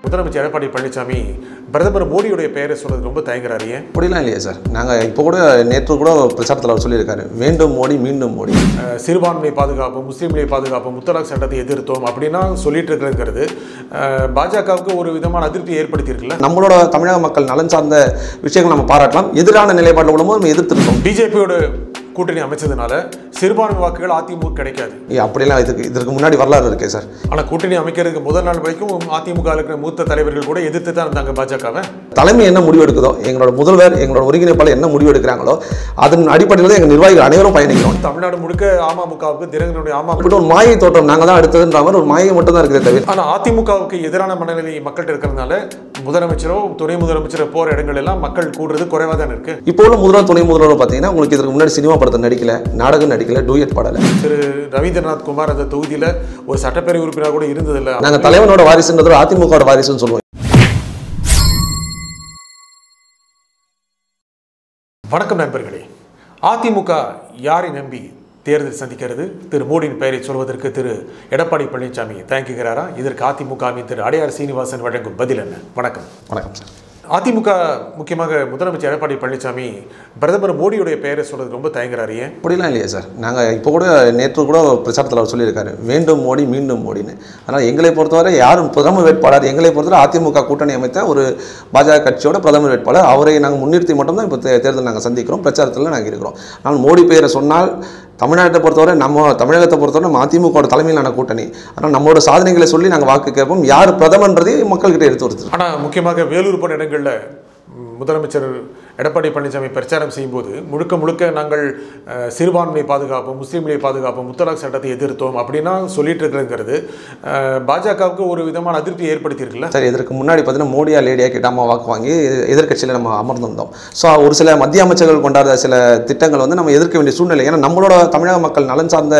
முதலமைச்சர் எடப்பாடி பழனிசாமி பிரதமர் மோடியுடைய பெயரை சொல்றது ரொம்ப தயங்குறாரு. அப்படிலாம் இல்லையா சார்? நாங்கள் இப்போ கூட நேற்று கூட பிரச்சாரத்தில் அவர் சொல்லியிருக்காரு, வேண்டும் மோடி மீண்டும் மோடி. சிறுபான்மை பாதுகாப்பு, முஸ்லீம்களை பாதுகாப்பு, முத்தலாக் சட்டத்தை எதிர்த்தோம் அப்படின்னா சொல்லிட்டு இருக்கிறதுங்கிறது பாஜகவுக்கு ஒரு விதமான அதிருப்தியை ஏற்படுத்தியிருக்குல்ல. நம்மளோட தமிழக மக்கள் நலன் சார்ந்த விஷயங்கள் நம்ம பாராட்டலாம், எதிரான நிலைப்பாட்டில் விடும்போது நம்ம எதிர்த்துருக்கோம். பிஜேபியோட கூட்டணி அமைச்சதுனால சிறுபான்மை வாக்குகள் அதிமுக கிடைக்காது. அப்படிலாம் இதற்கு முன்னாடி வரலாறு இருக்கே சார். ஆனால் கூட்டணி அமைக்கிறதுக்கு முதல் நாள் வரைக்கும் அதிமுக இருக்கிற மூத்த தலைவர்கள் கூட எதிர்த்து தான் இருந்தாங்க பாஜகவை. தலைமை என்ன முடிவு எடுக்குதோ, எங்களோட முதல்வர் எங்களோட ஒருங்கிணைப்பாளர் என்ன முடிவு எடுக்கிறாங்களோ அதன் அடிப்படையில் தான் எங்கள் நிர்வாகிகள் அனைவரும் பயணிக்கிறோம். தமிழ்நாடு முழுக்க அமமுகவுக்கு தினகரனுடைய அமமுக ஒரு மாயை தோட்டம், நாங்கள் தான் அடுத்ததுன்ற மாதிரி ஒரு மாயை மட்டும் தான் இருக்குது தவிர. ஆனால் அதிமுகவுக்கு எதிரான மனநிலை மக்கள்கிட்ட இருக்கிறதுனால முதலமைச்சரோ துணை முதலமைச்சரோ போற இடங்கள் எல்லாம் மக்கள் கூடுறது குறைவாக தான் இருக்கு. இப்போ உள்ள முதல்வர் துணை முதல்வர் பார்த்தீங்கன்னா உங்களுக்கு இதுக்கு முன்னாடி சினிமா படத்தை நடிக்கல, நாடகம் நடிக்கல, டூயட் பாடல. திரு ரவீந்திரநாத் குமார் அந்த தொகுதியில் ஒரு சட்டப்பேரவை உறுப்பினர் கூட இருந்ததில்லை. நாங்கள் தலைவனோட வாரிசுன்றது அதிமுக வாரிசுன்னு சொல்லுவோம். வணக்கம் நண்பர்களே. அதிமுக யாரை நம்பி தேர்தல் சந்திக்கிறது? திரு மோடியின் பெயரை சொல்வதற்கு திரு எடப்பாடி பழனிசாமி தயங்குகிறாரா? இதற்கு அதிமுகவின் திரு அடையார் சீனிவாசன் வழங்கும் பதில் என்ன? வணக்கம். வணக்கம் சார். அதிமுக முக்கியமாக முதலமைச்சர் எடப்பாடி பழனிசாமி பிரதமர் மோடியுடைய பெயரை சொல்றது ரொம்ப தயங்குறாரு. அப்படிலாம் இல்லையா சார்? நாங்கள் இப்போ கூட நேற்று கூட பிரச்சாரத்தில் அவர் சொல்லியிருக்காரு, வேண்டும் மோடி மீண்டும் மோடின்னு. அதனால் எங்களை பொறுத்தவரை யாரும் பிரதமர் வேட்பாளர், எங்களை பொறுத்தவரை அதிமுக கூட்டணி அமைத்த ஒரு பாஜக கட்சியோட பிரதமர் வேட்பாளர், அவரை நாங்கள் முன்னிறுத்தி மட்டும்தான் இப்போ தேர்தல் நாங்கள் சந்திக்கிறோம், பிரச்சாரத்தில் நாங்கள் இருக்கிறோம். ஆனால் மோடி பெயரை சொன்னால் தமிழ்நாட்டை பொறுத்தவரை, நம்ம தமிழகத்தை பொறுத்தவரை நம்ம அதிமுக தலைமையிலான கூட்டணி, ஆனால் நம்மளோட சாதனைகளை சொல்லி நாங்கள் வாக்கு கேட்போம். யார் பிரதமன்றதை மக்கள்கிட்ட எடுத்து வருது. ஆனால் முக்கியமாக வேலூர் போன்ற இடங்களில் முதலமைச்சர் எடப்பாடி பழனிசாமி பிரச்சாரம் செய்யும்போது முழுக்க முழுக்க நாங்கள் சிறுபான்மை பாதுகாப்பு, முஸ்லீம்களை பாதுகாப்பு, முத்தலாக் சட்டத்தை எதிர்த்தோம் அப்படின்னா சொல்லிட்டு இருக்கிறதுங்கிறது பாஜகவுக்கு ஒரு விதமான அதிருப்தியை ஏற்படுத்தியிருக்குல்ல. சரி, இதற்கு முன்னாடி பார்த்தீங்கன்னா மோடியா லேடியா கிட்டாமா வாக்கு வாங்கி எதிர்கட்சியில் நம்ம அமர்ந்திருந்தோம். ஸோ ஒரு சில மத்திய அமைச்சர்கள் கொண்டாட சில திட்டங்கள் வந்து நம்ம எதிர்க்க வேண்டிய சூழ்நிலை. ஏன்னா நம்மளோட தமிழக மக்கள் நலன் சார்ந்த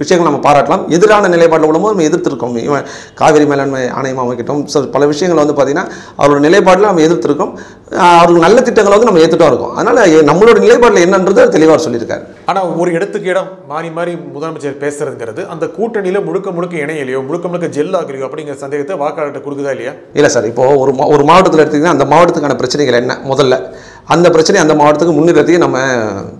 விஷயங்கள் நம்ம பாராட்டலாம், எதிரான நிலைப்பாட்டில் விடும்போது நம்ம எதிர்த்திருக்கோம். இவன் காவிரி மேலாண்மை ஆணையம் அமைக்கட்டும், ஸோ பல விஷயங்கள் வந்து பார்த்தீங்கன்னா அவரோட நிலைப்பாட்டில் நம்ம எதிர்த்திருக்கோம். அவருக்கு நல்ல திட்டங்களை வந்து நம்ம ஏற்றுட்டும் இருக்கோம். அதனால நம்மளோட நிலைப்பாட்டில் என்னன்றது தெளிவாக சொல்லியிருக்காரு. ஆனால் ஒரு இடத்துக்கு இடம் மாறி மாறி முதலமைச்சர் பேசுறதுங்கிறது அந்த கூட்டணியில் முழுக்க முழுக்க இணையிலையோ முழுக்க முழுக்க ஜெல் ஆகலையோ அப்படிங்கிற சந்தேகத்தை வாக்காளர்கிட்ட கொடுக்குதா இல்லையா? இல்லை சார், இப்போ ஒரு மாவட்டத்தில் எடுத்தீங்கன்னா அந்த மாவட்டத்துக்கான பிரச்சனைகள் என்ன, முதல்ல அந்த பிரச்சனை அந்த மாவட்டத்துக்கு முன்னிறுத்தி நம்ம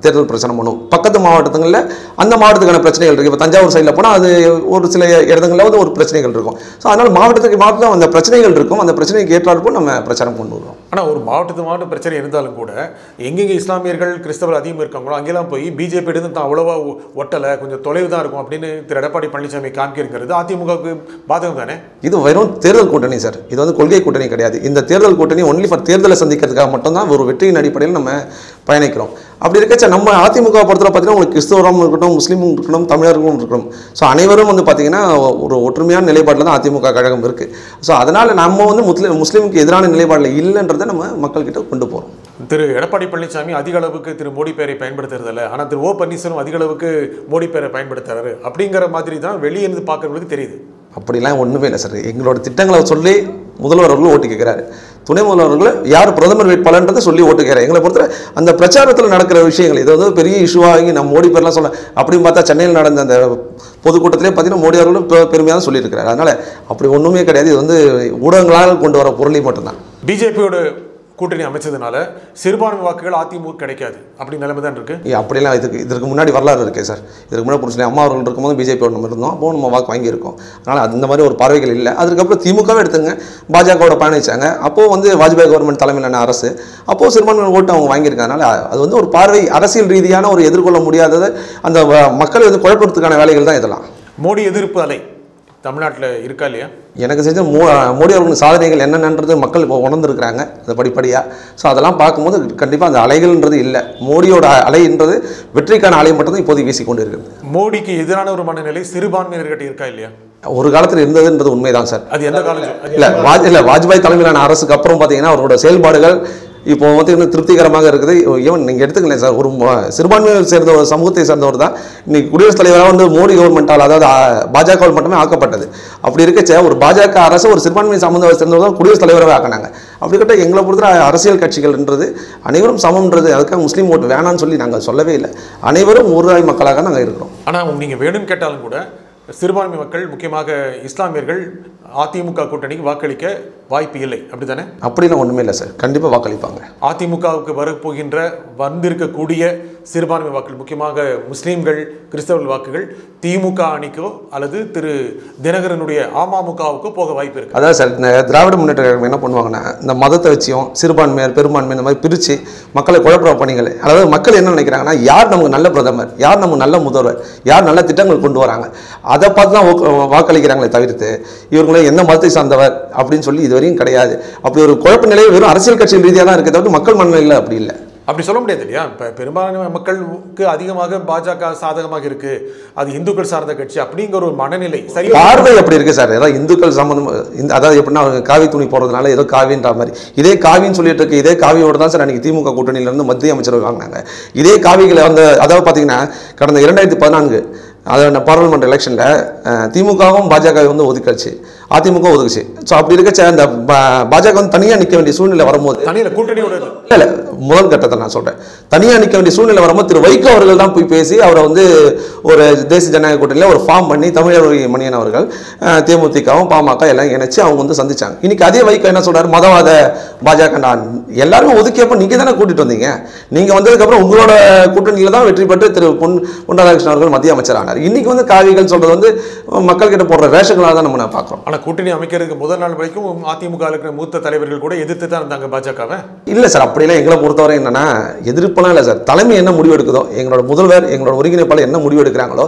தேர்தல் பிரச்சனை பண்ணுவோம். பக்கத்து மாவட்டங்களில் அந்த மாவட்டத்துக்கான பிரச்சனைகள் இருக்குது. இப்போ தஞ்சாவூர் சைடில் போனால் அது ஒரு சில இடங்களில் வந்து ஒரு பிரச்சனைகள் இருக்கும். ஸோ அதனால் மாவட்டத்துக்கு அந்த பிரச்சனைகள் இருக்கும், அந்த பிரச்சனைக்கு ஏற்றாற்போல் நம்ம பிரச்சாரம் கொண்டு வருவோம். ஆனால் ஒரு மாவட்ட பிரச்சனை இருந்தாலும் கூட எங்கெங்கே இஸ்லாமியர்கள் கிறிஸ்தவர் அதிகமாக இருக்காங்களோ அங்கெல்லாம் போய் பிஜேபி எடுத்து தான் அவ்வளோவா ஒட்டலை, கொஞ்சம் தொலைவு தான் இருக்கும் அப்படின்னு திரு எடப்பாடி பழனிசாமி காமிக்கிறது அதிமுகவுக்கு பாதகம் தானே? இது வெறும் தேர்தல் கூட்டணி சார், இது வந்து கொள்கை கூட்டணி கிடையாது. இந்த தேர்தல் கூட்டணி ஒன்லி ஃபார் தேர்தலை சந்திக்கிறதுக்காக மட்டும்தான் ஒரு வெற்றியின் அடிப்படையில் நம்ம பயணிக்கிறோம். அப்படி இருக்கச்சா நம்ம அதிமுக பொறுத்தவரை பார்த்தீங்கன்னா உங்களுக்கு கிறிஸ்தவரும் இருக்கட்டும், முஸ்லீமும் இருக்கணும், தமிழர்களும் இருக்கணும். ஸோ அனைவரும் வந்து பார்த்தீங்கன்னா ஒரு ஒற்றுமையான நிலைப்பாட்டில் தான் அதிமுக கழகம் இருக்குது. ஸோ அதனால் நம்ம வந்து முஸ்லீமுக்கு எதிரான நிலைப்பாட்டில் இல்லைன்றதை நம்ம மக்கள்கிட்ட கொண்டு போகிறோம். திரு எடப்பாடி பழனிசாமி அதிக அளவுக்கு திரு மோடி பெயரை பயன்படுத்துறதில்ல, ஆனால் திரு ஓ பன்னீர்செல்வம் அதிக அளவுக்கு மோடி பெயரை பயன்படுத்துறாரு அப்படிங்கிற மாதிரி தான் வெளியே இருந்து பார்க்கறவங்களுக்கு தெரியுது. அப்படிலாம் ஒன்றுமே இல்லை சார். எங்களோட திட்டங்களை சொல்லி முதல்வர் அவர்களும் ஓட்டு கேட்குறாரு, துணை முதல்வர்கள் யார் பிரதமர் வேட்பாளர்ன்றதை சொல்லி ஓட்டு கேட்குறாரு. எங்களை பொறுத்தவரை அந்த பிரச்சாரத்தில் நடக்கிற விஷயங்கள் இது வந்து பெரிய இஷ்யூவாகி நம்ம மோடி பேர்லாம் சொல்ல அப்படின்னு பார்த்தா சென்னையில் நடந்த அந்த பொதுக்கூட்டத்திலே பார்த்தீங்கன்னா மோடி அவர்களும் பெருமையாக சொல்லியிருக்கிறார். அதனால் அப்படி ஒன்றுமே கிடையாது. இது வந்து ஊடகங்களால் கொண்டு வர பொருளை மட்டும்தான். பிஜேபியோட கூட்டணி அமைச்சதுனால சிறுபான்மை வாக்குகள் அதிமுக கிடைக்காது அப்படி நிலைமை தான் இருக்கு. அப்படிலாம் இதற்கு முன்னாடி வரலாறு இருக்கே சார். இதுக்கு முன்னாடி புரிஞ்சு அம்மா அவர்கள் இருக்கும்போது பிஜேபியோட நம்ம இருந்தோம், அப்போ நம்ம வாக்கு வாங்கியிருக்கோம். அதனால் அந்த மாதிரி ஒரு பார்வைகள் இல்லை. அதுக்கப்புறம் திமுகவே எடுத்துங்க, பாஜகவோட பயணிச்சாங்க, அப்போது வந்து வாஜ்பாய் கவர்மெண்ட் தலைமையிலான அரசு, அப்போது சிறுபான்மை ஓட்டு அவங்க வாங்கியிருக்காங்க. அதனால் அது வந்து ஒரு பார்வை அரசியல் ரீதியான ஒரு எதிர்கொள்ள முடியாததை அந்த மக்களை வந்து குழப்பத்துக்கான வேலைகள் தான் இதெல்லாம். மோடி எதிர்ப்பு அலை தமிழ்நாட்டில் இருக்கா இல்லையா? எனக்கு செஞ்ச மோடி அவர்களின் சாதனைகள் என்னென்னன்றது மக்கள் இப்போ உணர்ந்துருக்கிறாங்க அது படிப்படியாக. ஸோ அதெல்லாம் பார்க்கும்போது கண்டிப்பாக அந்த அலைகள்ன்றது இல்லை, மோடியோட அலைன்றது வெற்றிக்கான அலை மட்டும்தான் இப்போதைக்கு வீசிக்கொண்டு இருக்குது. மோடிக்கு எதிரான ஒரு மனநிலை சிறுபான்மையினர்கிட்ட இருக்கா இல்லையா? ஒரு காலத்தில் இருந்ததுன்றது உண்மைதான் சார். அது எந்த காலம் இல்லை வாஜ்பாய் தலைமையிலான அரசுக்கு அப்புறம் பார்த்தீங்கன்னா அவரோட செயல்பாடுகள் இப்போ வந்து இன்னும் திருப்திகரமாக இருக்குது. ஈவன் நீங்கள் எடுத்துக்கலாம் சார், ஒரு சிறுபான்மையை சேர்ந்த ஒரு சமூகத்தை சேர்ந்தவர் தான் இன்னைக்கு குடியரசுத் தலைவராக வந்து மோடி கவர்மெண்ட்டால், அதாவது பாஜகவால் மட்டுமே ஆக்கப்பட்டது. அப்படி இருக்கச்ச ஒரு பாஜக அரசு ஒரு சிறுபான்மை சமூகத்தை சேர்ந்தவர் தான் குடியரசுத் தலைவராக ஆக்கினாங்க. அப்படிப்பட்ட எங்களை பொறுத்த அரசியல் கட்சிகள்ன்றது அனைவரும் சமம்ன்றது, அதுக்காக முஸ்லீம் ஓட்டு வேணான்னு சொல்லி நாங்கள் சொல்லவே இல்லை. அனைவரும் ஒரு மக்களாக நாங்கள் இருக்கிறோம். ஆனால் நீங்கள் வேணும்னு கேட்டாலும் கூட சிறுபான்மை மக்கள், முக்கியமாக இஸ்லாமியர்கள் அதிமுக கூட்டணிக்கு வாக்களிக்க வாய்ப்பு இல்லை, அப்படித்தானே? அப்படிலாம் ஒன்றுமே இல்லை சார், கண்டிப்பாக வாக்களிப்பாங்க. அதிமுகவுக்கு வரப்போகின்ற வந்திருக்கக்கூடிய சிறுபான்மை வாக்குகள், முக்கியமாக முஸ்லீம்கள், கிறிஸ்தவர்கள் வாக்குகள் திமுக அணிக்கோ அல்லது திரு தினகரனுடைய அமமுகவுக்கோ போக வாய்ப்பு இருக்கு. அதான் சார், இந்த திராவிட முன்னேற்ற கழகம் என்ன பண்ணுவாங்கன்னா, இந்த மதத்தை வச்சியும் சிறுபான்மையர் பெரும்பான்மை இந்த மாதிரி பிரித்து மக்களை குழப்ப பணிகள். அதாவது மக்கள் என்ன நினைக்கிறாங்கன்னா, யார் நமக்கு நல்ல பிரதமர், யார் நமக்கு நல்ல முதல்வர், யார் நல்ல திட்டங்கள் கொண்டு வராங்க, அதை பார்த்து தான் வாக்களிக்கிறாங்களே தவிர்த்து இவங்களை எந்த மதத்தை சார்ந்தவர் அப்படின்னு சொல்லி இதுவரையும் கிடையாது. அப்படி ஒரு குழப்ப நிலை வெறும் அரசியல் கட்சியின் ரீதியாக தான் இருக்குது, தவிர மக்கள் மனநிலை அப்படி இல்லை. அப்படி சொல்ல முடியாது இல்லையா? இப்போ பெரும்பாலான மக்களுக்கு அதிகமாக பாஜக சாதகமாக இருக்கு, அது இந்துக்கள் சார்ந்த கட்சி அப்படிங்கிற ஒரு மனநிலை சரி பார்வை அப்படி இருக்கு சார். ஏதாவது இந்துக்கள் சம்பந்தம், அதாவது எப்படின்னா காவி துணி போடுறதுனால ஏதோ காவின்ற மாதிரி, இதே காவின்னு சொல்லிட்டு இருக்கு. இதே காவியோட தான் சார் அன்னைக்கு திமுக கூட்டணியிலிருந்து மத்திய அமைச்சர் வாங்கினாங்க. இதே காவிகளை வந்து, அதாவது பார்த்தீங்கன்னா கடந்த 2014 அதாவது பார்லிமெண்ட் எலெக்ஷனில் திமுகவும் பாஜக வந்து ஒதுக்கிச்சு, அதிமுக ஒதுக்குச்சு. ஸோ அப்படி இருக்கச்ச அந்த பாஜக வந்து தனியாக நிற்க வேண்டிய சூழ்நிலை வரும்போது, தனியாக கூட்டணியோட இல்லை முதல் கட்டத்தை நான் சொல்கிறேன், தனியாக நிற்க வேண்டிய சூழ்நிலை வரும்போது திரு வைகோ அவர்கள் தான் போய் பேசி அவரை வந்து ஒரு தேசிய ஜனநாயக கூட்டணியில் ஒரு ஃபார்ம் பண்ணி தமிழர் மணியன் அவர்கள் தேமுதிகவும் பாமக எல்லாம் இணைச்சு அவங்க வந்து சந்திச்சாங்க. இன்னைக்கு அதே வைகோ என்ன சொல்றாரு, மதவாத பாஜக நான் எல்லாருமே ஒதுக்கியப்போ நீங்கள் தானே கூட்டிட்டு வந்தீங்க, நீங்கள் வந்ததுக்கப்புறம் உங்களோட கூட்டணியில் தான் வெற்றி பெற்று திரு பொன் ராதாகிருஷ்ணன் அவர்கள் மத்திய அமைச்சர் ஆனார். இன்னைக்கு வந்து காவிகள் சொல்றது வந்து மக்கள் கிட்ட போடுற வேஷங்களாக தான் நம்ம பார்க்குறோம். ஆனால் கூட்டணி அமைக்கிறதுக்கு முதல் நாள் வரைக்கும் அதிமுக இருக்கிற மூத்த தலைவர்கள் கூட எதிர்த்து தான் இருந்தாங்க பாஜகவை. இல்லை சார், அப்படிலாம் எங்களை பொறுத்தவரை என்னன்னா எதிர்ப்பெல்லாம் இல்லை சார். தலைமை என்ன முடிவு எடுக்குதோ, எங்களோட முதல்வர் எங்களோட ஒருங்கிணைப்பாளர் என்ன முடிவு எடுக்கிறாங்களோ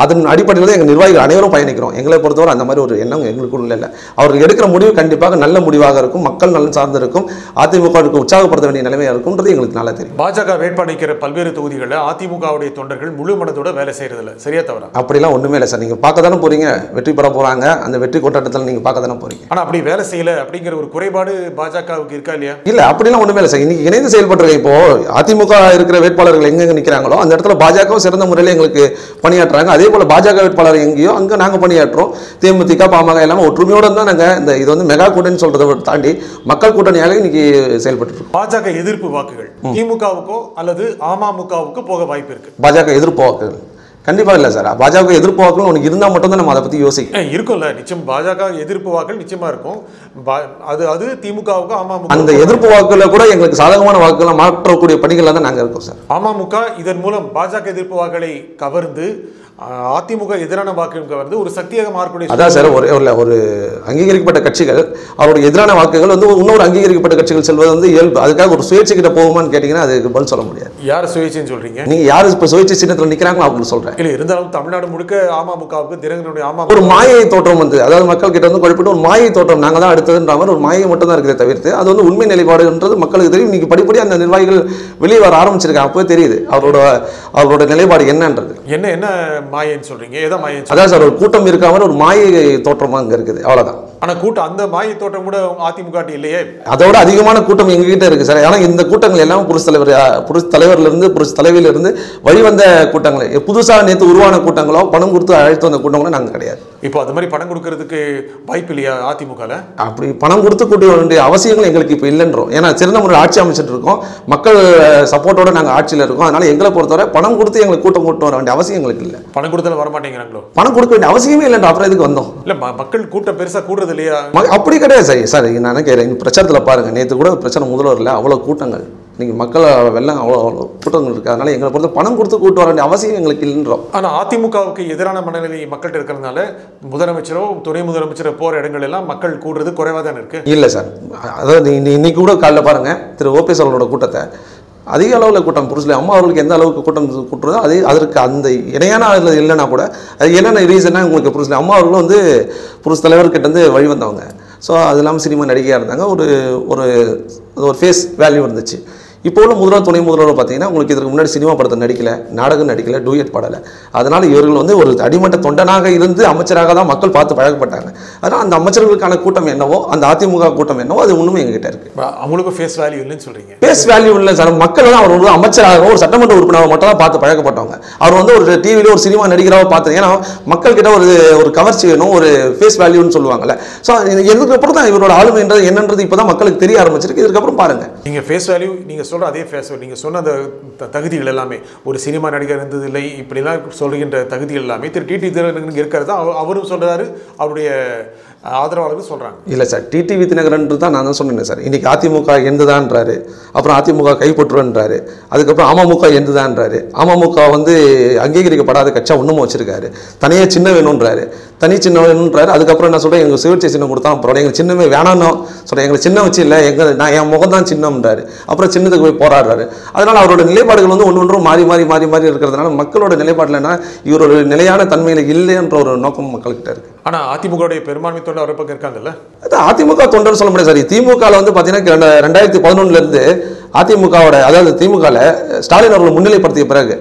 அதன் அடிப்படையில் தான் எங்கள் நிர்வாகிகள் அனைவரும் பயணிக்கிறோம். எங்களை பொறுத்தவரை அந்த மாதிரி ஒரு எண்ணம் எங்களுக்கு இல்லை. அவர்கள் எடுக்கிற முடிவு கண்டிப்பாக நல்ல முடிவாக இருக்கும், மக்கள் நலன் சார்ந்து இருக்கும், அதிமுகவுக்கு உற்சாகப்படுத்த வேண்டிய நிலைமையாக இருக்கும்ன்றது எங்களுக்கு நல்லா தெரியும். பாஜக வேட்பாளர் நிற்கிற பல்வேறு தொகுதிகளில் அதிமுகவுடைய தொண்டர்கள் முழு மனதோட வேலை செய்யறதில்ல, சரியா தவறா? அப்படிலாம் ஒன்றுமே இல்லை சார். நீங்கள் பார்க்க தானே போறீங்க, வெற்றி பெற போகிறாங்க, அந்த வெற்றி கொண்டாட்டத்தில் நீங்கள் பார்க்க தானே போறீங்க. ஆனால் அப்படி வேலை செய்யல அப்படிங்கிற ஒரு குறைபாடு பாஜகவுக்கு இருக்கா இல்லையா? இல்லை, அப்படிலாம் ஒன்றுமே இல்லை சார். இன்னைக்கு இணைந்து செயல்பட்டுருக்க இப்போ அதிமுக இருக்கிற வேட்பாளர்கள் எங்கெங்க நிற்கிறாங்களோ அந்த இடத்துல பாஜகவும் சிறந்த முறையில் எங்களுக்கு பணியாற்றுறாங்க. அதே போல் பாஜக வேட்பாளர் எங்கேயோ அங்கே நாங்கள் பணியாற்றுறோம். தேமுதிக பாமக எல்லாமே ஒற்றுமையோடு தான் நாங்கள் இந்த இது வந்து மெகா கூட்டணி சொல்றதை தாண்டி மக்கள் கூட்டணியாக இன்னைக்கு செயல்பட்டு இருக்கோம். பாஜக எதிர்ப்பு வாக்குகள் திமுகவுக்கோ அல்லது அமமுகவுக்கோ போக வாய்ப்பு இருக்கு. பாஜக எதிர்ப்பு வாக்குகள் கண்டிப்பாக இல்லை சார். பாஜக எதிர்ப்பு வாக்குகள் உனக்கு இருந்தால் மட்டும்தான் நம்ம அதை பற்றி யோசிக்கணும். இருக்கும்ல, நிச்சயம் பாஜக எதிர்ப்பு வாக்குகள் நிச்சயமா இருக்கும். அது திமுகவுக்கு அமமுக அந்த எதிர்ப்பு வாக்குல கூட எங்களுக்கு சாதகமான வாக்குகளை மாற்றக்கூடிய பணிகள்ல தான் நாங்கள் இருக்கோம் சார். அமமுக இதன் மூலம் பாஜக எதிர்ப்பு வாக்குகளை கவர்ந்து அதிமுக எதிரான வாக்குகள் வந்து ஒரு சக்தியாக மாறக்கூடிய. அதான் சார், ஒரு அங்கீகரிக்கப்பட்ட கட்சிகள் அவருடைய எதிரான வாக்குகள் வந்து இன்னொரு அங்கீகரிக்கப்பட்ட கட்சிகள் செல்வது வந்து இயல்பு. அதுக்காக ஒரு சுயேட்சை கிட்ட போகுமான்னு கேட்டீங்கன்னா அதுக்கு பதில் சொல்ல முடியாது. யார் சுயேட்சைன்னு சொல்றீங்க? நீங்க யாரு இப்ப சுயேட்சை சின்னத்தில் நிக்கிறாங்களோ அவங்க சொல்றேன். இல்ல, இருந்தாலும் தமிழ்நாடு முழுக்க அமமுகவுக்கு தினகரனுடைய ஒரு மாயை தோற்றம் வந்து, அதாவது மக்கள் கிட்ட வந்து குழப்பிட்டு ஒரு மாயை தோற்றம் நாங்க தான் அடுத்ததுன்ற மாதிரி ஒரு மாயை மட்டும் தான் இருக்கிறத தவிர்த்து அது வந்து உண்மை நிலைப்பாடுன்றது மக்களுக்கு தெரியும். இன்னைக்கு படிப்படி அந்த நிர்வாகிகள் வெளியே வர ஆரம்பிச்சிருக்காங்க. அப்பவே தெரியுது அவரோட நிலைப்பாடு என்னன்றது. என்ன மாயன்னு சொல்றீங்க? ஏதோ மாயை. அதான் சார், ஒரு கூட்டம் இருக்காம ஒரு மாயை தோற்றமா அங்க இருக்குது, அவ்வளவுதான். ஆனா கூட்டம், அந்த மாயை தோற்றம் கூட அதிமுக இல்லையே. அதோட அதிகமான கூட்டம் எங்க கிட்ட இருக்கு சார். ஆனா இந்த கூட்டங்கள் எல்லாம் புரட்சி தலைவர்ல இருந்து புரட்சி தலைவியில இருந்து வழிவந்த கூட்டங்கள், புதுசா நேற்று உருவான கூட்டங்களோ பணம் கொடுத்து அழைத்து வந்த கூட்டங்களோ நாங்க கிடையாது. இப்போ அது மாதிரி பணம் கொடுக்கறதுக்கு வாய்ப்பு இல்லையா அதிமுகல? அப்படி பணம் கொடுத்து கூட்ட வேண்டிய அவசியங்கள் எங்களுக்கு இப்போ இல்லைன்றோம். ஏன்னா சிறந்த முறையில் ஆட்சி அமைச்சிட்டு இருக்கோம், மக்கள் சப்போர்ட்டோட நாங்கள் ஆட்சியில் இருக்கோம். அதனால எங்களை பொறுத்தவரை பணம் கொடுத்து எங்களுக்கு கூட்டம் கூட்டு வர வேண்டிய அவசியம் எங்களுக்கு இல்லை. பணம் கொடுத்தாலும் வர மாட்டேங்கிறாங்களோ? பணம் கொடுக்க வேண்டிய அவசியமே இல்லைன்ற அப்புறம் இதுக்கு வந்தோம். இல்லை, மக்கள் கூட்டம் பெருசாக கூடுறது இல்லையா? அப்படி கிடையாது சார். சார் நான் நினைக்கிறேன், இந்த பிரச்சாரத்தில் பாருங்க, நேற்று கூட பிரச்சனை முதல்வரில் அவ்வளோ கூட்டங்கள், நீங்கள் மக்கள் வெள்ளம் அவ்வளோ கூட்டங்கள் இருக்குது. அதனால எங்களை பொறுத்த பணம் கொடுத்து கூட்டு வர வேண்டிய அவசியம் எங்களுக்கு இல்லைன்றோம். ஆனால் அதிமுகவுக்கு எதிரான மனநிலை மக்கள்கிட்ட இருக்கிறதுனால முதலமைச்சரோ துணை முதலமைச்சரோ போகிற இடங்கள் எல்லாம் மக்கள் கூடுறது குறைவாக தான் இருக்கு. இல்லை சார், அதாவது இன்னைக்கு கூட காலைல பாருங்க, திரு ஓபிஎஸ் அவர்களோட கூட்டத்தை அதிக அளவில் கூட்டம் புருஷில் அம்மா அவர்களுக்கு எந்த அளவுக்கு கூட்டம் கூட்டுறதோ அதற்கு அந்த இணையான அதில் இல்லைன்னா கூட அது என்னென்ன ரீசன்னா உங்களுக்கு புருஷில் அம்மா அவர்களும் வந்து புருஷ தலைவர்கிட்ட வந்து வழி வந்தவங்க. ஸோ அது இல்லாமல் சினிமா நடிகையாக இருந்தாங்க. ஒரு ஃபேஸ் வேல்யூ இருந்துச்சு. இப்போ உள்ள முதல்வர் துணை முதல்வர் பார்த்தீங்கன்னா உங்களுக்கு இதற்கு முன்னாடி சினிமா படத்தை நடிக்கல, நாடகம் நடிக்கல, டூயட் பாடலை. அதனால் இவர்கள் வந்து ஒரு அடிமட்ட தொண்டனாக இருந்து அமைச்சராக தான் மக்கள் பார்த்து பழக்கப்பட்டாங்க. அதனால் அந்த அமைச்சர்களுக்கான கூட்டம் என்னவோ, அந்த அதிமுக கூட்டம் என்னவோ அது ஒன்றுமே எங்ககிட்ட இருக்கு. அவங்களுக்கும் ஃபேஸ் வேல்யூ இல்லைன்னு சொல்றீங்க? ஃபேஸ் வேல்யூ இல்லை சார். மக்கள் தான் அவர் ஒரு அமைச்சராக ஒரு சட்டமன்ற உறுப்பினராக மட்டும் தான் பார்த்து பழக்கப்பட்டவங்க. அவர் வந்து ஒரு டிவியில் ஒரு சினிமா நடிகராக பார்த்து, ஏன்னா மக்கள் கிட்ட ஒரு கவர்ச்சி வேணும், ஒரு ஃபேஸ் வேல்யூன்னு சொல்லுவாங்கல்ல. ஸோ இதுக்கப்புறம் தான் இவரோட ஆளுமைன்றது என்னன்றது இப்போ தான் மக்களுக்கு தெரிய ஆரம்பிச்சிருக்கு. இதுக்கப்புறம் பாருங்க, நீங்க ஃபேஸ் வேல்யூ நீங்க சொல்ற அதே ஃபேஸ் வேல்யூ, நீங்க சொன்ன அந்த தகுதிகள் எல்லாமே, ஒரு சினிமா நடிகர் இருந்ததில்லை இப்படிலாம் சொல்கின்ற தகுதிகள் எல்லாமே திரு டிடி தினகரன் இருக்கிறது அவரும் சொல்றாரு, அவருடைய ஆதரவாளர்கள் சொல்றாங்க. இல்லை சார், டிடிவி தினகரன் தான் நான் தான் சொன்னேன் சார். இன்னைக்கு அதிமுக எந்ததான்றாரு, அப்புறம் அதிமுக கைப்பற்றுன்றாரு, அதுக்கப்புறம் அமமுக எந்ததான்றாரு. அமமுக வந்து அங்கீகரிக்கப்படாத கட்சியா ஒன்றும் வச்சிருக்காரு. தனியாக சின்ன வேணுன்றாரு, தனி சின்ன வேணுன்றாரு. அதுக்கப்புறம் என்ன சொல்கிறேன், எங்கள் சுயேட்சை சின்னம் கொடுத்தா அப்புறம் எங்களுக்கு சின்னமே வேணான்னு சொல்கிறேன். எங்களுக்கு சின்னம் வச்சு இல்லை, என் முகம் தான் சின்னம்ன்றாரு. அப்புறம் சின்னத்துக்கு போய் போராடுறாரு. அதனால் அவரோட நிலைப்பாடுகள் வந்து ஒன்றும் மாறி மாறி மாறி மாறி இருக்கிறதுனால மக்களோட நிலைப்பாட்டில் என்ன, இவரோட நிலையான தன்மையில் இல்லைன்ற ஒரு நோக்கம் மக்கள்கிட்ட இருக்கு. ஆனால் அதிமுகவுடைய பெரும்பான்மை தொண்டர் அவர் பக்கம் இருக்காங்கல்ல. அது அதிமுக தொண்டர் சொல்ல முடியாது சார். திமுகவில் வந்து பார்த்தீங்கன்னா 2011 அதிமுகவோட, அதாவது திமுகவில் ஸ்டாலின் அவர்கள் முன்னிலைப்படுத்திய பிறகு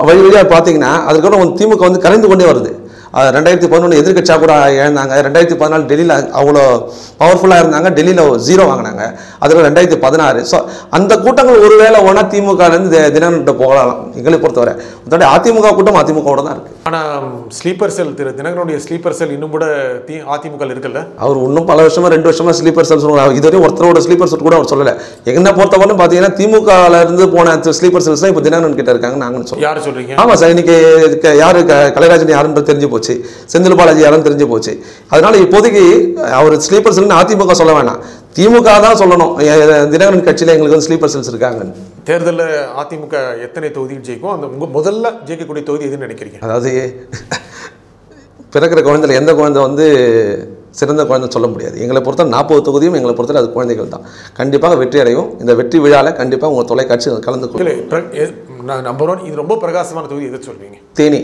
வழி வழியாக பார்த்தீங்கன்னா அதுக்கப்புறம் திமுக வந்து கரைந்து கொண்டே வருது. 2011 எதிர்கட்சியாக கூட இழந்தாங்க. 2014 டெல்லியில் அவ்வளோ பவர்ஃபுல்லாக இருந்தாங்க, டெல்லியில் 0 வாங்கினாங்க. அதில் 2016. ஸோ அந்த கூட்டங்கள் ஒருவேளை ஒன்றா திமுகலேருந்து தினகரன்கிட்ட போகலாம் எங்களை பொறுத்தவரை. அதிமுக கூட்டம் அதிமுகவோட தான் இருக்குது. ஆனால் ஸ்லீப்பர் செல் திரு தினகரனுடைய ஸ்லீப்பர் செல் இன்னும் கூட அதிமுக இருக்குல்ல. அவர் இன்னும் பல வருஷமா 2 வருஷமா ஸ்லீப்பர் செல் சொல்லுவாங்க. இதுவரையும் ஒருத்தரோட ஸ்லீப்பர் செல் கூட அவர் சொல்லலை. என்ன பொறுத்தவரை பார்த்தீங்கன்னா திமுகல இருந்து போன ஸ்லீப்பர் செல்ஸ் தான் இப்போ தினகரன் கிட்ட இருக்காங்க. நாங்கள் சொல்லுவோம். யார் சொல்றீங்க? ஆமாம் சார், இன்னைக்கு யாரு கலைராஜன் யாருன்றது தெரிஞ்சு போச்சு, செந்தில் பாலாஜி யாரும் தெரிஞ்சு போச்சு. அதனால இப்போதைக்கு அவர் ஸ்லீப்பர் செல்னு அதிமுக சொல்ல வேணாம், திமுக தான் சொல்லணும். தினகரன் கட்சியில் எங்களுக்கு வந்து ஸ்லீப்பர் செல்ஸ் இருக்காங்க. தேர்தலில் அதிமுக எத்தனை தொகுதியில் ஜெயிக்கும்? அந்த முதல்ல ஜெயிக்கக்கூடிய தொகுதி எதுன்னு நினைக்கிறீங்க? அதாவது பிறக்கிற குழந்தைல எந்த குழந்தை வந்து சிறந்த குழந்தை சொல்ல முடியாது. எங்களை பொறுத்த 40 தொகுதியும் எங்களை பொறுத்தவரை அது குழந்தைகள் தான். கண்டிப்பாக வெற்றி அடையும். இந்த வெற்றி விழாவில் கண்டிப்பாக உங்கள் தொலைக்காட்சி கலந்து கொள்ளும். நம்பர் 1 இது ரொம்ப பிரகாசமான தொகுதி எது சொல்வீங்க? தேனி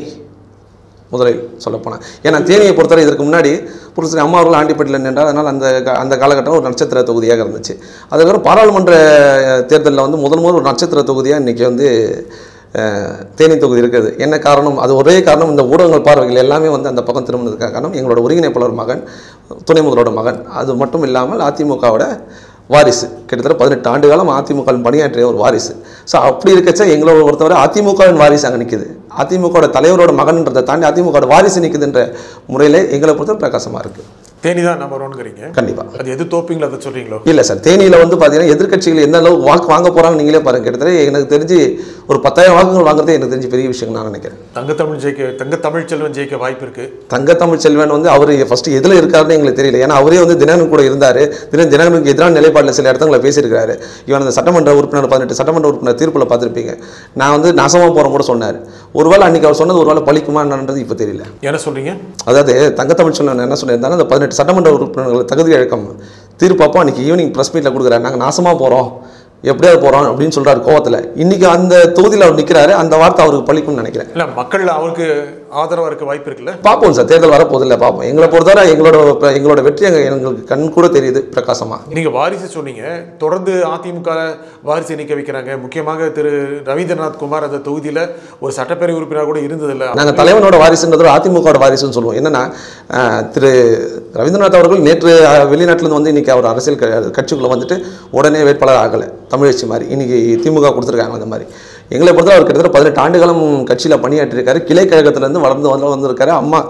முதலில் சொல்லப்போனால். ஏன்னா தேனியை பொறுத்தவரை இதற்கு முன்னாடி புரட்சி அம்மா அவர்கள் ஆண்டிப்பட்டியில் நின்றார். அதனால் அந்த காலகட்டம் ஒரு நட்சத்திர தொகுதியாக இருந்துச்சு. அதுக்கப்புறம் பாராளுமன்ற தேர்தலில் வந்து முதல் ஒரு நட்சத்திர தொகுதியாக இன்றைக்கி வந்து தேனி தொகுதி இருக்குது. என்ன காரணம்? அது ஒரே காரணம், இந்த ஊடகங்கள் பார்வைகள் எல்லாமே வந்து அந்த பக்கம் திரும்பினதுக்காக காரணம் எங்களோட ஒருங்கிணைப்பாளர் மகன், துணை முதல்வரோட மகன். அது மட்டும் இல்லாமல் அதிமுகவோட வாரிசு, கிட்டத்தட்ட 18 ஆண்டு காலம் அதிமுக பணியாற்றிய ஒரு வாரிசு. ஸோ அப்படி இருக்கச்சா எங்களோட பொறுத்தவரை அதிமுகவின் வாரிசு அங்கே நிற்குது. அதிமுகவோட தலைவரோட மகன்றதை தாண்டி அதிமுகவோட வாரிசு நிற்குதுன்ற முறையில் எங்களை பொறுத்தவரை பிரகாசமாக இருக்குது. தேனி தான் நம்பர் 1ங்கிறீங்க? கண்டிப்பாக. அது எது தோப்பீங்களோ அதை சொல்கிறீங்களோ? இல்லை சார், தேனியில் வந்து பார்த்தீங்கன்னா எதிர்கட்சிகள் எந்த அளவுக்கு வாக்கு வாங்க போகிறாங்க நீங்களே பாருங்கள். கிட்டத்தட்ட எனக்கு தெரிஞ்சு ஒரு 10,000 வாக்குகள் வாங்குறதே எனக்கு தெரிஞ்சு பெரிய விஷயம் நான் நினைக்கிறேன். தங்கத்தமிழ் செல்வன் ஜெயிக்க வாய்ப்பு இருக்குது. தங்கத்தமிழ் செல்வன் வந்து அவர் ஃபஸ்ட்டு எதில் இருக்காருன்னு எங்களுக்கு தெரியல. ஏன்னா அவரே வந்து தினகரன் கூட இருந்தார். தினகரனுக்கு எதிரான நிலைப்பாட்டில் சில இடத்துல பேசியிருக்காரு. இவன் அந்த சட்டமன்ற உறுப்பினர் 18 சட்டமன்ற உறுப்பினர் தீர்ப்பில் பார்த்துருப்பீங்க. நான் வந்து நாசமாக போகிறோம் கூட சொன்னார். ஒருவேளை அன்றைக்கி அவர் சொன்னது ஒருவேளை பழிக்குமா என்னன்றது இப்போ தெரியல. என்ன சொல்கிறீங்க? அதாவது தங்கத்தமிழ் செல்வன் என்ன சொல்லியிருந்தாலும் அந்த 18 சட்டமன்ற உறுப்பினர்கள் தகுதி இழக்கம் தீர்ப்பப்போ அன்றைக்கி ஈவினிங் ப்ரெஸ் மீட்டில் கொடுக்குறாரு. நாங்கள் நாசமாக போகிறோம், எப்படியாவது போகிறோம் அப்படின்னு சொல்கிறார் கோவத்தில். இன்றைக்கி அந்த தொகுதியில் அவர் நிற்கிறாரு. அந்த வார்த்தை அவருக்கு பழிக்கும்னு நினைக்கிறேன். இல்லை, மக்கள் அவருக்கு ஆதரவாக இருக்க வாய்ப்பு இருக்குல்ல. பார்ப்போம் சார், தேர்தல் வரப்போதில்லை, பார்ப்போம். எங்களை பொறுத்தவரை எங்களோட வெற்றி எங்களுக்கு கண் கூட தெரியுது பிரகாசமாக. நீங்கள் வாரிசு சொன்னீங்க, தொடர்ந்து அதிமுக வாரிசு நிற்க வைக்கிறாங்க. முக்கியமாக திரு ரவீந்திரநாத் குமார் அந்த தொகுதியில் ஒரு சட்டப்பேரவை உறுப்பினர் கூட இருந்ததில்லை. நாங்கள் தலைவனோட வாரிசுன்றது அதிமுகவோட வாரிசுன்னு சொல்லுவோம். என்னன்னா திரு ரவீந்திரநாத் அவர்கள் நேற்று வெளிநாட்டிலேருந்து வந்து இன்றைக்கி அவர் அரசியல் கட்சிக்குள்ளே வந்துட்டு உடனே வேட்பாளர் ஆகலை. தமிழச்சி மாதிரி இன்றைக்கி திமுக கொடுத்துருக்காங்க. அந்த மாதிரி எங்களை பொறுத்தவரை அவர் கிட்டத்தட்ட 18 ஆண்டு காலம் கட்சியில் பணியாற்றிருக்காரு. கிளை கழகத்திலேருந்து வந்திருக்காரு. அம்மா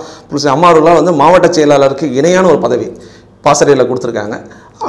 அவர்களால் வந்து மாவட்ட செயலாளருக்கு இணையான ஒரு பதவி பாசறையில் கொடுத்துருக்காங்க.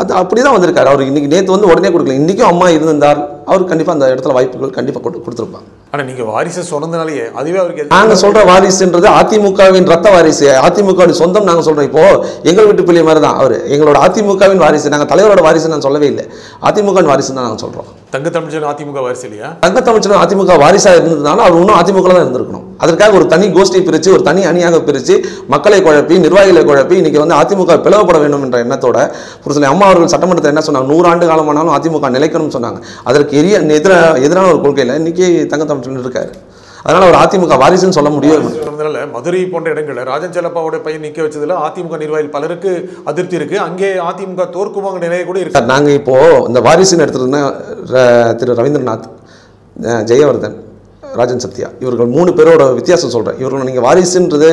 அது அப்படி தான் வந்திருக்காரு. அவர் இன்றைக்கி நேற்று வந்து உடனே கொடுக்கல. இன்றைக்கும் அம்மா இருந்திருந்தால் அவர் கண்டிப்பாக அந்த இடத்துல வாய்ப்புகள் கண்டிப்பாக கொடுத்துருப்பாங்க. ஆனால் நீங்கள் வாரிசு சொன்னதுனாலேயே அதுவே அவருக்கு நாங்கள் சொல்கிற வாரிசுன்றது அதிமுகவின் ரத்த வாரிசு, அதிமுகவின் சொந்தம். நாங்கள் சொல்கிறோம் இப்போது எங்கள் வீட்டு பிள்ளை மாதிரி தான் அவர். எங்களோட அதிமுகவின் வாரிசு. நாங்கள் தலைவரோட வாரிசு நான் சொல்லவே இல்லை, அதிமுகவின் வாரிசு தான் நாங்கள் சொல்கிறோம். தங்கத்தமிழ்ச்செல்வன் அதிமுக வாரிசு இல்லையா? தங்கத்தமிழ்ச்செல்வன் அதிமுக வாரிசாக இருந்ததுனால அவர் இன்னும் அதிமுக தான் இருந்திருக்கணும். அதற்காக ஒரு தனி கோஷ்டி பிரித்து ஒரு தனி அணியாக பிரித்து மக்களை குழப்பி நிர்வாகிகளை குழப்பி இன்றைக்கி வந்து அதிமுக பிளவுபட வேண்டும் என்ற எண்ணத்தோட புரட்சி அம்மா அவர்கள் சட்டமன்றத்தில் என்ன சொன்னாங்க, 100 ஆண்டு காலமானாலும் அதிமுக நிலைக்கணும்னு சொன்னாங்க. அதற்கு எதிரான ஒரு கொள்கையில் இன்றைக்கி தங்கத்தமிழ்ச்செல்வன் இருக்காரு. அதனால் அவர் அதிமுக வாரிசுன்னு சொல்ல முடியாது. மதுரை போன்ற இடங்களில் ராஜன் செல்லப்பாவோட பையன் நிற்க வச்சதுல அதிமுக நிர்வாகிகள் பலருக்கு அதிருப்தி இருக்கு. அங்கே அதிமுக தோற்குவாங்க நிலையை கூட இருக்கு. நாங்கள் இப்போ இந்த வாரிசுன்னு எடுத்துட்டோம்னா திரு ரவீந்திரநாத், ஜெயவர்தன், ராஜன் சத்யா, இவர்கள் 3 பேரோட வித்தியாசம் சொல்கிறேன். இவர்கள் நீங்கள் வாரிசுன்றது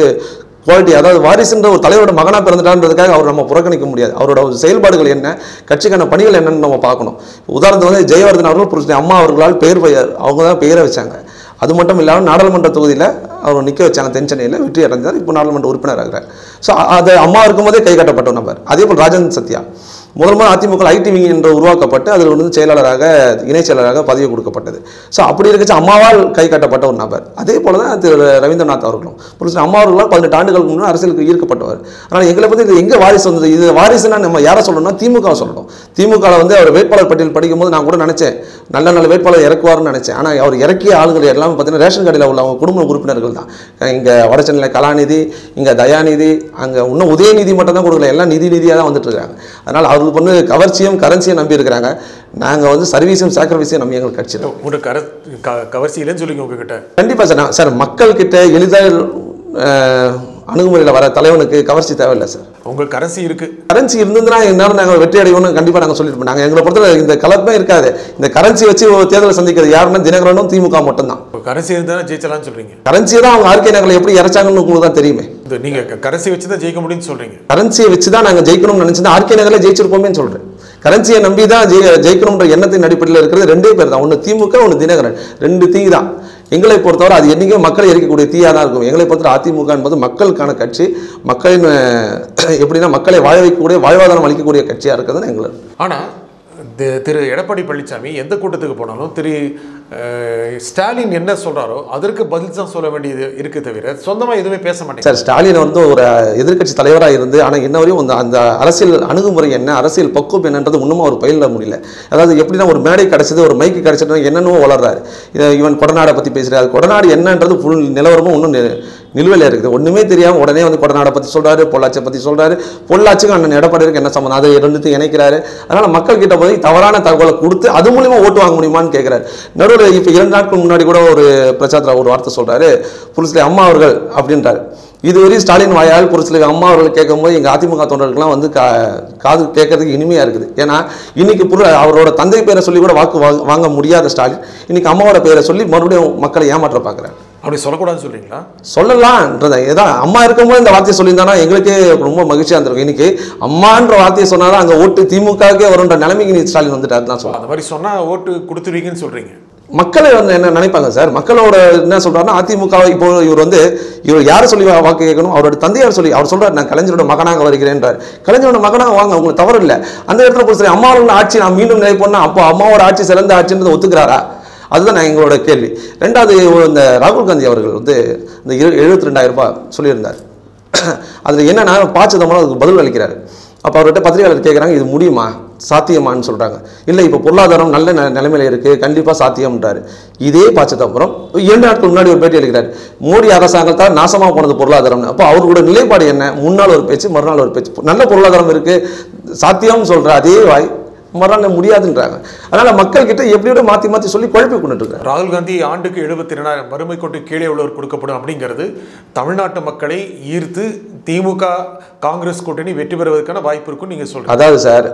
குவாலிட்டி, அதாவது வாரிசுன்ற ஒரு தலைவரோட மகனாக பிறந்துட்டான்றதுக்காக அவர் நம்ம புறக்கணிக்க முடியாது. அவரோட செயல்பாடுகள் என்ன, கட்சிக்கான பணிகள் என்னன்னு நம்ம பார்க்கணும். உதாரணத்துக்கு வந்து ஜெயவர்தன் அவர்கள் அம்மா அவர்களால் அவங்க தான் பெயரை வச்சாங்க. அது மட்டும் இல்லாமல் நாடாளுமன்ற தொகுதியில் அவர் நிற்க வச்சாங்க. தென்சென்னையில் வெற்றி அடைஞ்சார். இப்போ நாடாளுமன்ற உறுப்பினர் ஆகிறார். ஸோ அது அம்மா இருக்கும்போதே கை கட்டப்பட்ட நபர். அதே போல் ராஜன் சத்யா முதல் அதிமுக ஐடி விங் என்று உருவாக்கப்பட்டு அதில் வந்து செயலாளராக, இணைச் செயலாளராக பதவி கொடுக்கப்பட்டது. ஸோ அப்படி இருக்கச்சு அம்மாவால் கை கட்டப்பட்ட ஒரு நபர். அதே போல தான் திரு ரவீந்திரநாத் அவர்களும் அம்மா அவர்களால் 18 ஆண்டுகளுக்கு முன்னாடி அரசியலுக்கு ஈர்க்கப்பட்டவர். ஆனால் எங்களை பற்றி இது எங்கே வாரிசு வந்தது? இது வாரிசுன்னா நம்ம யாரை சொல்லணும்னா திமுக சொல்லணும். திமுகவில் வந்து அவர் வேட்பாளர் பட்டியல் படிக்கும்போது நான் கூட நினச்சேன் நல்ல வேட்பாளர் இறக்குவார்னு நினச்சேன். ஆனால் அவர் இறக்கிய ஆளுகள் எல்லாமே பார்த்தீங்கன்னா ரேஷன் கடையில் உள்ள அவங்க குடும்ப உறுப்பினர்கள் தான். இங்கே வடசென்னையில் கலாநிதி, இங்கே தயாநிதி, அங்கே இன்னும் உதயநிதி மட்டும் தான் கொடுக்கல, எல்லாம் நிதியாக தான் வந்துட்டு இருக்காங்க. அதனால் அவருக்கு வந்து கவர்ச்சியும் கரன்சியும் நம்பி இருக்கிறாங்க. நாங்கள் வந்து சர்வீஸும் சாக்ரிஃபைஸையும் நம்பி எங்களுக்கு கட்சி கவர்ச்சி இல்லைன்னு சொல்லிங்க உங்ககிட்ட. கண்டிப்பாக சார் மக்கள்கிட்ட எளிதாக அணுகுமுறையில் வர தலைவனுக்கு கவர்ச்சி தேவையில்லை சார். உங்களுக்கு கரன்சி இருக்கு. கரன்சி இருந்ததுன்னா என்னாலும் நாங்கள் வெற்றி அடைவோம்னு கண்டிப்பாக நாங்கள் சொல்லிட்டு நாங்கள் எங்களை பொறுத்தவரை இந்த கலப்பே இருக்காது. இந்த கரன்சி வச்சு தேர்தலை சந்திக்கிறது யாருன்னா தினகரனும் திமுக மட்டும்தான். கரன்சி இருந்தாலும் ஜெயிச்சலாம்னு சொல்றீங்க. கரன்சியை தான் அவங்க ஆர்கே நகரில் எப்படி இறச்சாங்கன்னு உங்களுக்கு தான் தெரியுமே. நீங்க கரன்சி வச்சு தான் ஜெயிக்க முடியும்னு சொல்றீங்க. கரன்சியை வச்சு தான் நாங்கள் ஜெயிக்கணும்னு நினைச்சா ஆர்கே நகரில் ஜெயிச்சிருப்போமே சொல்றேன். கரன்சியை நம்பி தான் ஜெயிக்கணும்ன்ற எண்ணத்தின் அடிப்படையில் இருக்கிறது 2 பேர் தான். ஒன்று திமுக, ஒன்று தினகரன். 2 தீ தான். எங்களை பொறுத்தவரை அது என்றைக்குமே மக்களை எரிக்கக்கூடிய தீயாக தான் இருக்கும். எங்களை பொறுத்தவரை அதிமுக என்பது மக்களுக்கான கட்சி, மக்களின் எப்படின்னா மக்களை வாழ வைக்கக்கூடிய, வாழ்வாதாரம் அளிக்கக்கூடிய கட்சியாக இருக்கிறதுன்னு எங்களுக்கு. ஆனால் திரு எடப்பாடி பழனிசாமி எந்த கூட்டத்துக்கு போனாலும் திரு ஸ்டாலின் என்ன சொல்றாரோ அதற்கு பதில் தான் சொல்ல வேண்டியது இருக்கு, தவிர சொந்தமாக எதுவுமே பேச மாட்டேங்க. சார், ஸ்டாலின் வந்து ஒரு எதிர்கட்சி தலைவராக இருந்து ஆனால் இன்ன வரையும் அந்த அரசியல் அணுகுமுறை என்ன, அரசியல் பக்குவம் என்னன்றது இன்னமும் அவர் பயில முடியல. அதாவது எப்படின்னா ஒரு மேடை கிடைச்சது, ஒரு மைக்கு கிடைச்சது, என்னென்னவோ வளர்றாரு. இவன் கொடநாடை பற்றி பேசுகிறாரு. கொடநாடு என்னன்றது ஃபுல் நிலவரமும் இன்னும் நிலுவையில் இருக்குது. ஒன்றுமே தெரியாமல் உடனே வந்து கொடநாடை பற்றி சொல்கிறாரு, பொள்ளாச்சியை பற்றி சொல்கிறாரு. பொள்ளாச்சிக்கு அண்ணன் எடப்பாடிக்கு என்ன சம்பந்தம், அதை 2 இணைக்கிறாரு. அதனால் மக்கள் கிட்ட போய் தவறான தகவலை கொடுத்து அது மூலிமா ஓட்டு வாங்க முடியுமான்னு கேட்குறாரு. நடுவில் இப்போ 2 நாட்கள் முன்னாடி கூட ஒரு பிரச்சாரத்தில் ஒரு வார்த்தை சொல்கிறாரு, புரிசிலை அம்மா அவர்கள் அப்படின்றாரு. இதுவரை ஸ்டாலின் வாயால் புரிசிலை அம்மா அவர்கள் கேட்கும்போது எங்கள் அதிமுக தொண்டர்களுக்கெல்லாம் வந்து காது கேட்கறதுக்கு இனிமையாக இருக்குது. ஏன்னா இன்னைக்கு அவரோட தந்தை பேரை சொல்லி கூட வாக்கு வாங்க முடியாத ஸ்டாலின் இன்னைக்கு அம்மாவோட பேரை சொல்லி மறுபடியும் மக்களை ஏமாற்ற பார்க்குறாரு. அப்படி சொல்லக்கூடாதுன்னு சொல்றீங்களா? சொல்லலாம்ன்றத ஏதாவது அம்மா இருக்கும்போது இந்த வார்த்தையை சொல்லியிருந்தானா எங்களுக்கே ரொம்ப மகிழ்ச்சியாக இருந்திருக்கும். இன்னைக்கு அம்மான்ற வார்த்தையை சொன்னாதான் அங்கே ஓட்டு திமுகவே வரும்ன்ற நிலைமைக்கு நீ ஸ்டாலின் வந்துட்டாரு தான் சொல்லுவாங்க. அந்த மாதிரி சொன்னால் ஓட்டு கொடுத்துருவீங்கன்னு சொல்றீங்க. மக்களை வந்து என்ன நினைப்பாங்க சார்? மக்களோட என்ன சொல்றாருன்னா அதிமுக இப்போ இவர் யாரை சொல்லி வாக்கு கேட்கணும்? அவரோட தந்தையார் சொல்லி அவர் சொல்றாரு, நான் கலைஞரோட மகனாக வருகிறேன்றார். கலைஞரோட மகனாக வாங்க, உங்களுக்கு தவறு இல்லை. அந்த இடத்துல போய் சரி அம்மாவோட ஆட்சி நான் மீண்டும் நினைப்போம்னா அப்போ அம்மாவோட ஆட்சி சிறந்த ஆட்சின்றதை ஒத்துக்கிறாரா? அதுதான் நான் எங்களோட கேள்வி. 2வது இந்த ராகுல் காந்தி அவர்கள் வந்து இந்த 72,000 ரூபாய் சொல்லியிருந்தார். அதில் என்னன்னா பாச்சதமாக அதுக்கு பதில் அளிக்கிறாரு. அப்போ அவர்கிட்ட பத்திரிகையாளர் கேட்குறாங்க, இது முடியுமா, சாத்தியமானு சொல்கிறாங்க. இல்லை, இப்போ பொருளாதாரம் நல்ல நிலைமையில் இருக்குது, கண்டிப்பாக சாத்தியம்ன்றாரு. இதே பாச்சதம்பரம் 2 நாட்கள் முன்னாடி ஒரு பேட்டி அளிக்கிறார், மோடி அரசாங்கத்தால் நாசமாக போனது பொருளாதாரம். அப்போ அவரோட நிலைப்பாடு என்ன? முன்னாள் ஒரு பேச்சு, மறுநாள் ஒரு பேச்சு. நல்ல பொருளாதாரம் இருக்குது சாத்தியம்னு சொல்கிற அதே வாய் மறுநாள் முடியாதுன்றாங்க. அதனால் மக்கள்கிட்ட எப்படியோட மாற்றி மாற்றி சொல்லி குழப்பி கொண்டுட்டு இருக்காங்க. ராகுல் காந்தி ஆண்டுக்கு 72,000 வறுமை கொண்டு கீழே உள்ளவர் கொடுக்கப்படும் அப்படிங்கிறது தமிழ்நாட்டு மக்களை ஈர்த்து திமுக காங்கிரஸ் கூட்டணி வெற்றி பெறுவதற்கான வாய்ப்பு இருக்குன்னு நீங்கள் சொல்லுங்கள். அதாவது சார்,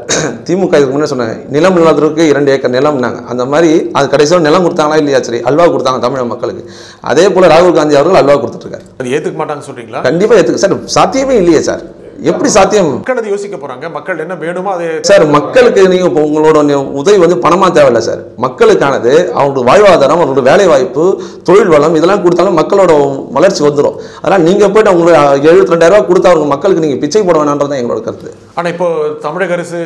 திமுக இதுக்கு முன்னே சொன்னேன், நிலம் இல்லாதவருக்கு 2 ஏக்கர் நிலம்னாங்க. அந்த மாதிரி அது கடைசியாக நிலம் கொடுத்தாங்களா இல்லையா? சரி, அல்வா கொடுத்தாங்க தமிழக மக்களுக்கு. அதே போல் ராகுல் காந்தி அவர்கள் அல்வா கொடுத்துட்ருக்காரு. அது ஏற்றுக்க மாட்டாங்க சொல்கிறீங்களா? கண்டிப்பாக ஏற்றுக்க சார், சாத்தியமே இல்லையே சார். எப்படி சாத்தியம்? மக்கள் அதை யோசிக்க போறாங்க. மக்கள் என்ன வேணுமோ அது சார், மக்களுக்கு நீங்க உங்களோட உதவி வந்து பணமா தேவையில்லை சார். மக்களுக்கானது அவங்களோட வாழ்வாதாரம், அவங்களோட வேலை வாய்ப்பு, தொழில் வளம் இதெல்லாம் கொடுத்தாலும் மக்களோட வளர்ச்சி வந்துடும். அதனால் நீங்க போயிட்டு அவங்களுக்கு 72,000 ரூபாய் கொடுத்தா அவங்க மக்களுக்கு நீங்க பிச்சை போட வேணான்றதான் எங்களோட கருத்து. ஆனால் இப்போ தமிழக அரசு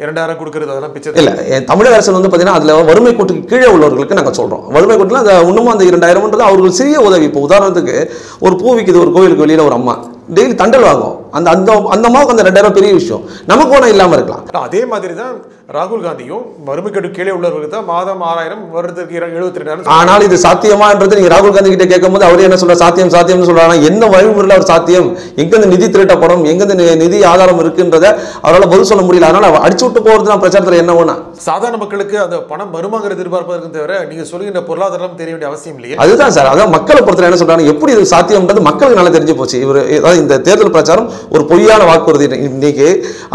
2,000 கொடுக்கறது அதெல்லாம் பிச்சை இல்லை. தமிழக அரசு வந்து பார்த்தீங்கன்னா அதில் வறுமை கோட்டுக்கு கீழே உள்ளவர்களுக்கு நாங்கள் சொல்கிறோம். வறுமை கோட்டில் அந்த இன்னமும் அந்த 2,000ன்றது அவர்கள் சிறிய உதவி. இப்போ உதாரணத்துக்கு ஒரு பூ விற்கிது ஒரு கோவிலுக்கு வெளியில் ஒரு அம்மா டெய்லி தண்டல் வாங்கும். அந்த அந்த அந்த அம்மாவுக்கு அந்த 2000 பெரிய விஷயம், நமக்கு ஒன்றும் இல்லாமல் இருக்கலாம். அதே மாதிரி தான் ராகுல் காந்தியும் வறுமைக்கட்டு கீழே உள்ளவர்களுக்கு தான் மாதம் 6000, வருடத்துக்கு 72,000. ஆனால் இது சாத்தியமான்றது நீங்க ராகுல் காந்தி கிட்ட கேட்கும்போது அவரே என்ன சொல்ற, சாத்தியம் சாத்தியம்னு சொல்றாங்க. எந்த வழிமுறையில் அவர் சாத்தியம், எங்கிருந்து நிதி திரட்டப்படும், எங்கிருந்து நிதி ஆதாரம் இருக்குன்றத அவரால் பதில் சொல்ல முடியல. அதனால அடிச்சு விட்டு போறது தான் பிரச்சாரத்தில் என்ன ஒண்ணா. சாதாரண மக்களுக்கு அந்த பணம் வருமாங்கிற எதிர்பார்ப்பதற்கு தவிர நீங்க சொல்லுகின்ற பொருளாதாரம் தெரிய வேண்டிய அவசியம் இல்லையே. அதுதான் சார், அதான் மக்களை பொறுத்தவரை என்ன சொல்றாங்க, எப்படி இது சாத்தியம்ன்றது மக்களுக்கு நல்லா தெரிஞ்சு போச்சு. இவர் அதாவது இந்த தேர்தல் பிரச்சாரம் ஒரு பொய்யான வாக்குறுதி. இன்னைக்கு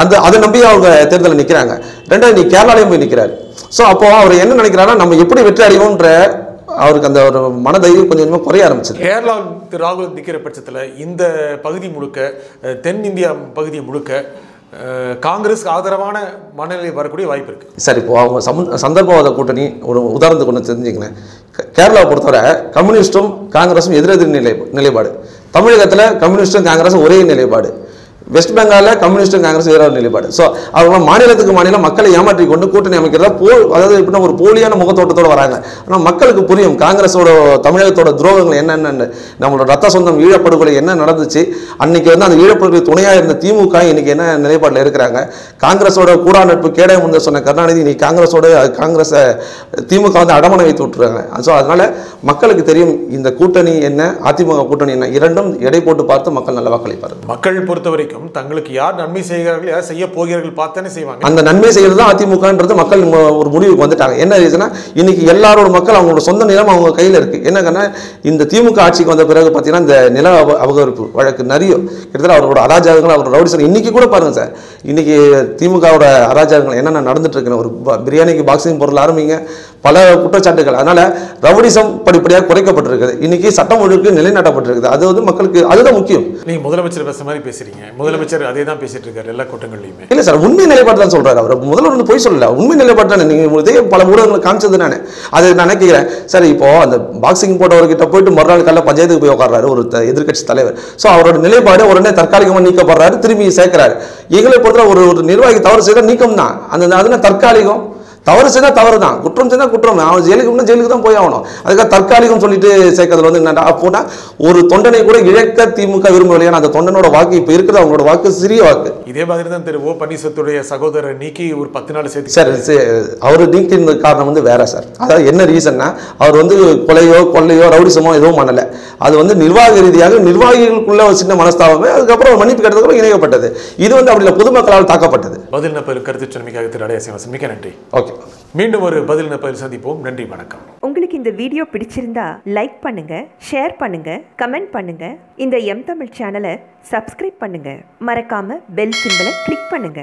அதை நம்பி அவங்க தேர்தலில் நிற்கிறாங்க. ரெண்டாவது நீ கேரளாலையும் போய் நிற்கிறாரு. ஸோ அப்போ அவர் என்ன நினைக்கிறாருன்னா, நம்ம எப்படி வெற்றி அடைவோம்ன்ற அவருக்கு அந்த ஒரு மனதைரியம் கொஞ்சம் கொஞ்சமாக குறைய ஆரம்பிச்சது. கேரளா ராகுல் நிற்கிற பட்சத்தில் இந்த பகுதி முழுக்க, தென் இந்தியா பகுதி முழுக்க காங்கிரஸ் ஆதரவான மனநிலை வரக்கூடிய வாய்ப்பு இருக்கு. சார், இப்போ அவங்க சந்தர்ப்பவாத கூட்டணி ஒரு உதாரணத்துக்கு ஒன்று தெரிஞ்சுக்கிறேன். கேரளாவை பொறுத்தவரை கம்யூனிஸ்டும் காங்கிரஸும் எதிரெதிர் நிலைப்பாடு. தமிழகத்தில் கம்யூனிஸ்டும் காங்கிரஸும் ஒரே நிலைப்பாடு. வெஸ்ட் பெங்காலில் கம்யூனிஸ்டும் காங்கிரஸ் வேற ஒரு நிலைப்பாடு. ஸோ அவங்க மாநிலத்துக்கு மாநிலம் மக்களை ஏமாற்றி கொண்டு கூட்டணி அமைக்கிறதா அதாவது எப்படின்னா ஒரு போலியான முகத்தோட்டத்தோடு வராங்க. ஆனால் மக்களுக்கு புரியும் காங்கிரஸோட தமிழகத்தோட துரோகங்கள் என்னென்னு, நம்மளோட ரத்த சொந்தம் ஈழப்படுகொலை என்ன நடந்துச்சு, அன்னைக்கு வந்து அந்த ஈழப்படுகொலை துணையாக இருந்த திமுக இன்னைக்கு என்ன நிலைப்பாட்டில் இருக்கிறாங்க. காங்கிரஸோட கூடா நட்பு கேடை முந்த சொன்ன கருணாநிதி இன்னைக்கு காங்கிரஸை திமுக வந்து அடமனை வைத்து விட்டுருக்காங்க. ஸோ அதனால மக்களுக்கு தெரியும் இந்த கூட்டணி என்ன, அதிமுக கூட்டணி என்ன, இரண்டும் எடை போட்டு பார்த்து மக்கள் நல்ல வாக்களிப்பார். மக்கள் பொறுத்த வரைக்கும் தங்களுக்கு யார் நன்மை செய்கிறார்கள், யார் செய்ய போகிறார்கள் பார்த்தானே செய்வாங்க. அந்த நன்மை செய்யறது தான் அதிமுகன்றது மக்கள் ஒரு முடிவுக்கு வந்துட்டாங்க. என்ன ரீசனா, இன்னைக்கு எல்லாரோட மக்கள் அவங்களோட சொந்த நிலம் அவங்க கையில் இருக்கு. என்னன்னா இந்த திமுக ஆட்சிக்கு வந்த பிறகு பார்த்தீங்கன்னா இந்த நில அபகரிப்பு வழக்கு நிறைய கிட்டத்தட்ட அவரோட அராஜகங்கள், அவரோட ரவுடிசம் இன்னைக்கு கூட பாருங்க சார், இன்னைக்கு திமுகவோட அராஜகங்கள் என்னென்ன நடந்துட்டு இருக்குன்னு ஒரு பிரியாணிக்கு பாக்ஸிங் பொருள் ஆரம்பிங்க, பல குற்றச்சாட்டுகள். அதனால ரவுடிசம் படிப்படியாக குறைக்கப்பட்டிருக்குது. இன்னைக்கு சட்டம் ஒழுங்கு நிலைநாட்டப்பட்டிருக்குது. அது வந்து மக்களுக்கு அதுதான் முக்கியம். நீங்க முதலமைச்சர் பேசுற மாதிரி பேசுறீங்க. முதலமைச்சர் அதே தான் பேசிட்டு இருக்காரு எல்லா கூட்டங்கள்லையுமே. இல்ல சார், உண்மை நிலைப்பாடு தான் சொல்றாரு. அவர் முதல்வர் வந்து போய் சொல்லல, உண்மை நிலைப்பாடு தான். நீங்க இதே பல ஊடகங்களை காமிச்சது நானே. அது நான் நினைக்கிறேன் சார். இப்போ அந்த பாக்ஸிங் போட்டவர்கிட்ட போயிட்டு மறுநாள் காலையில் பஞ்சாயத்துக்கு போய் உட்கார்றாரு ஒரு எதிர்கட்சி தலைவர். ஸோ அவரோட நிலைப்பாடு உடனே தற்காலிகமாக நீக்கப்படுறாரு, திரும்பி சேர்க்கிறாரு. எங்களை பொறுத்தவரை ஒரு நிர்வாகி தவறு செய்தால் நீக்கம் தான். அந்த தற்காலிகம், தவறு செய்தால் தவறு தான், குற்றம் செய்தால் குற்றம். அவன் ஜெயிலுக்கு தான் போய் ஆகணும். அதுக்காக தற்காலிகம் சொல்லிட்டு சேர்க்கறதுல வந்து என்னடா அப்போனா ஒரு தொண்டனை கூட இழக்க திமுக விரும்பலையா. அந்த தொண்டனோட வாக்கு இப்போ இருக்கிறது அவங்களோட வாக்கு சிறிய வாக்கு. இதே மாதிரி தான் திரு ஓ பன்னீர்செல்வத்துடைய சகோதரர் நீக்கி ஒரு 10 நாள் சேர்த்து சார். அவர் நீக்கின காரணம் வந்து வேற சார். அதாவது என்ன ரீசன்னா, அவர் வந்து கொள்ளையோ ரவுடிசமோ எதுவும் பண்ணல. அது வந்து நிர்வாக ரீதியாக நிர்வாகிகளுக்குள்ள ஒரு சின்ன மனஸ்தாபமே, அதுக்கப்புறம் மன்னிப்பு கேட்டதுக்கு இணைக்கப்பட்டது. இது வந்து அப்படி இல்லை, பொதுமக்களால் தாக்கப்பட்டது. பதில் கருத்து சொன்னமைக்காக திரு அடையாசி மிக்க நன்றி. ஓகே, மீண்டும் ஒரு பதில் சந்திப்போம். நன்றி, வணக்கம். உங்களுக்கு இந்த வீடியோ பிடிச்சிருந்தா லைக் பண்ணுங்க, ஷேர் பண்ணுங்க, கமெண்ட் பண்ணுங்க. இந்த எம் தமிழ் சேனலை சப்ஸ்கிரைப் பண்ணுங்க. மறக்காம பெல் சிம்பலை கிளிக் பண்ணுங்க.